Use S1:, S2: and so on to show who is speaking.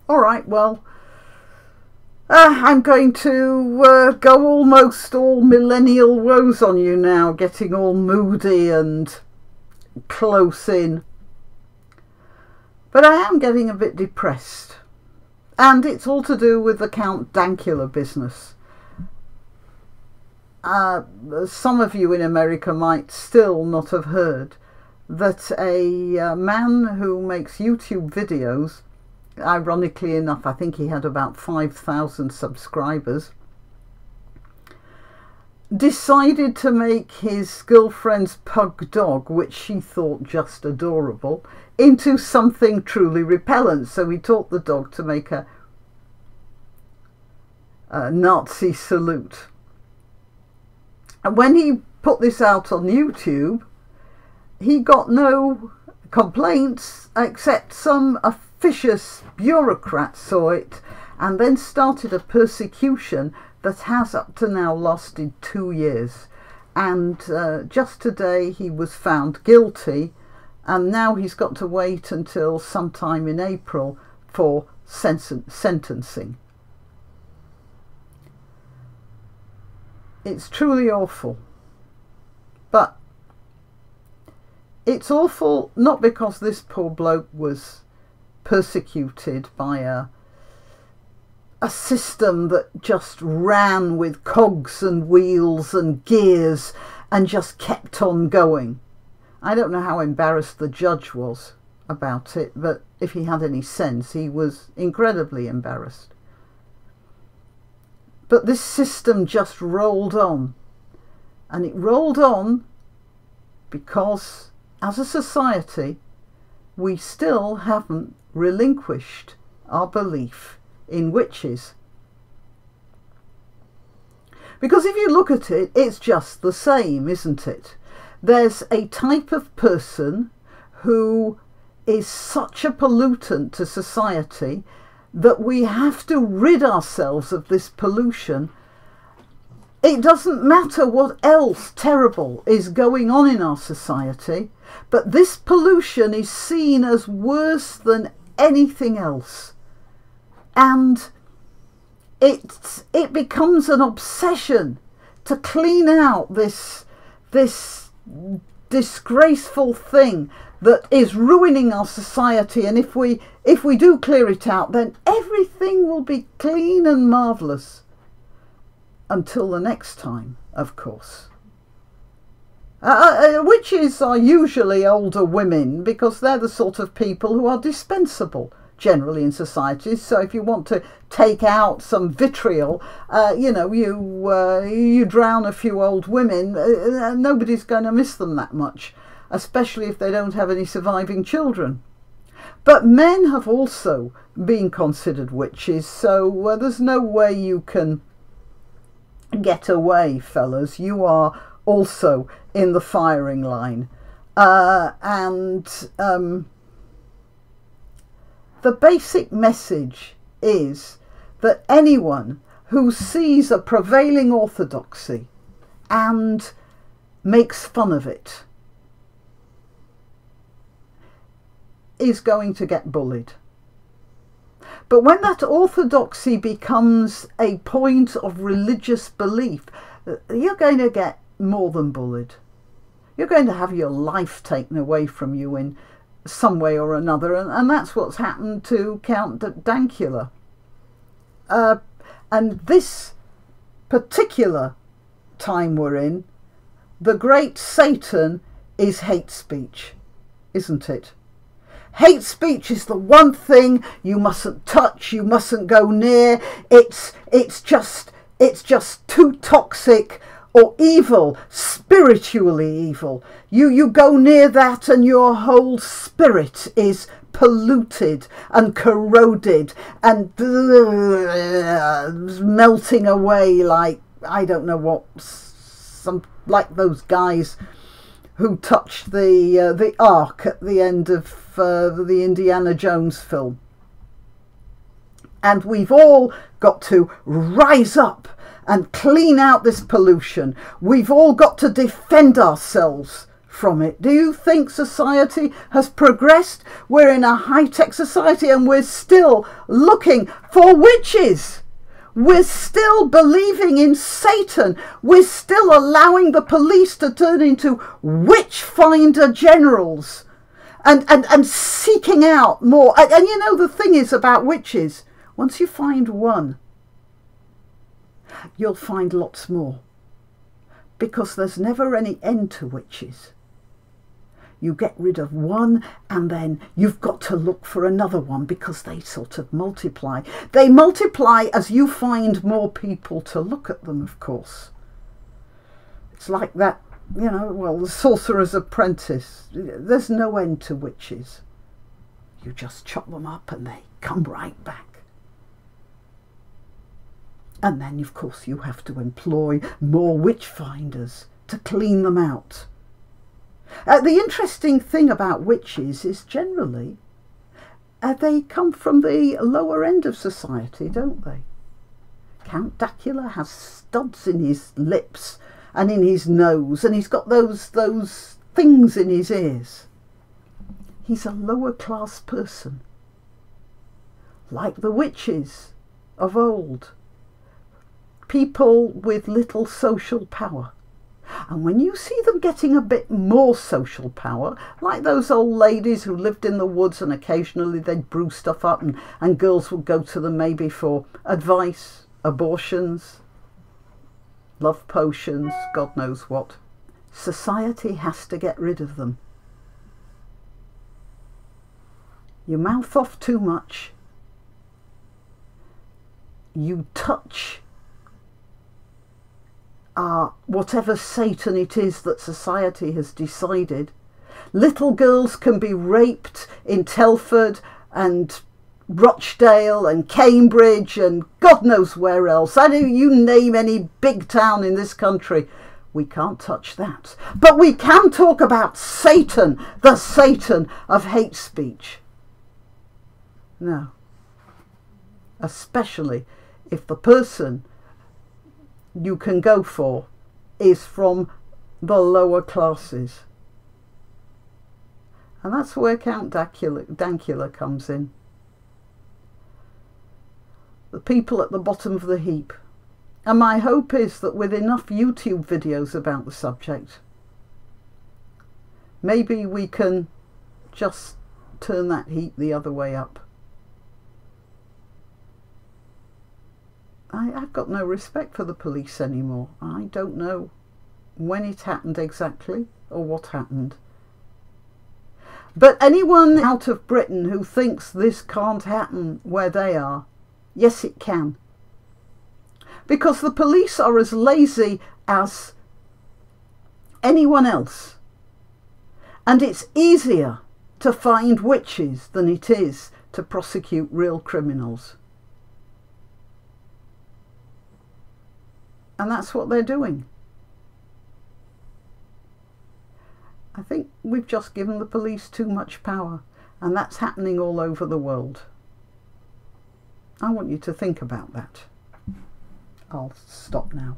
S1: All right, well, I'm going to go almost all millennial woes on you now, getting all moody and close in. But I am getting a bit depressed. And it's all to do with the Count Dankula business. Some of you in America might still not have heard that a man who makes YouTube videos, ironically enough, I think he had about 5,000 subscribers, decided to make his girlfriend's pug dog, which she thought just adorable, into something truly repellent. So he taught the dog to make a Nazi salute. And when he put this out on YouTube, he got no complaints, except some officious bureaucrats saw it and then started a persecution that has up to now lasted 2 years. And just today he was found guilty, and now he's got to wait until sometime in April for sentencing. It's truly awful. But it's awful not because this poor bloke was persecuted by a system that just ran with cogs and wheels and gears and just kept on going. I don't know how embarrassed the judge was about it, but if he had any sense, he was incredibly embarrassed. But this system just rolled on. And it rolled on because, as a society, we still haven't relinquished our belief in witches. Because if you look at it, it's just the same, isn't it? There's a type of person who is such a pollutant to society that we have to rid ourselves of this pollution. It doesn't matter what else terrible is going on in our society, but this pollution is seen as worse than anything else. And it becomes an obsession to clean out this disgraceful thing that is ruining our society. And if we do clear it out, then everything will be clean and marvellous. Until the next time, of course. Witches are usually older women, because they're the sort of people who are dispensable generally in societies. So if you want to take out some vitriol, you drown a few old women, nobody's going to miss them that much, especially if they don't have any surviving children. But men have also been considered witches, so there's no way you can get away, fellas. You are also in the firing line. The basic message is that anyone who sees a prevailing orthodoxy and makes fun of it is going to get bullied. But when that orthodoxy becomes a point of religious belief, you're going to get more than bullied. You're going to have your life taken away from you in some way or another, and that's what's happened to Count Dankula. And this particular time we're in, the great Satan is hate speech, isn't it? Hate speech is the one thing you mustn't touch, you mustn't go near. It's just too toxic or evil, spiritually evil. You go near that and your whole spirit is polluted and corroded and melting away like, I don't know what, like those guys who touched the Ark at the end of the Indiana Jones film. And we've all got to rise up and clean out this pollution. We've all got to defend ourselves from it? Do you think society has progressed? We're in a high-tech society and we're still looking for witches. We're still believing in Satan. We're still allowing the police to turn into witch finder generals and seeking out more. And you know, the thing is about witches, once you find one, you'll find lots more, because there's never any end to witches. You get rid of one and then you've got to look for another one, because they sort of multiply. They multiply as you find more people to look at them, of course. It's like that, you know, well, the Sorcerer's Apprentice. There's no end to witches. You just chop them up and they come right back. And then, of course, you have to employ more witch finders to clean them out. The interesting thing about witches is generally they come from the lower end of society, don't they? Count Dankula has studs in his lips and in his nose, and he's got those things in his ears. He's a lower class person, like the witches of old. People with little social power. And when you see them getting a bit more social power, like those old ladies who lived in the woods and occasionally they'd brew stuff up and girls would go to them maybe for advice, abortions, love potions, God knows what. Society has to get rid of them. You mouth off too much. You touch whatever Satan it is that society has decided. Little girls can be raped in Telford and Rochdale and Cambridge and God knows where else. I know, you name any big town in this country. We can't touch that. But we can talk about Satan, the Satan of hate speech. No. Especially if the person you can go for is from the lower classes. And that's where Count Dankula comes in. The people at the bottom of the heap. And my hope is that with enough YouTube videos about the subject, maybe we can just turn that heap the other way up. I've got no respect for the police anymore. I don't know when it happened exactly or what happened. But anyone out of Britain who thinks this can't happen where they are, yes it can. Because the police are as lazy as anyone else. And it's easier to find witches than it is to prosecute real criminals. And that's what they're doing. I think we've just given the police too much power, and that's happening all over the world. I want you to think about that. I'll stop now.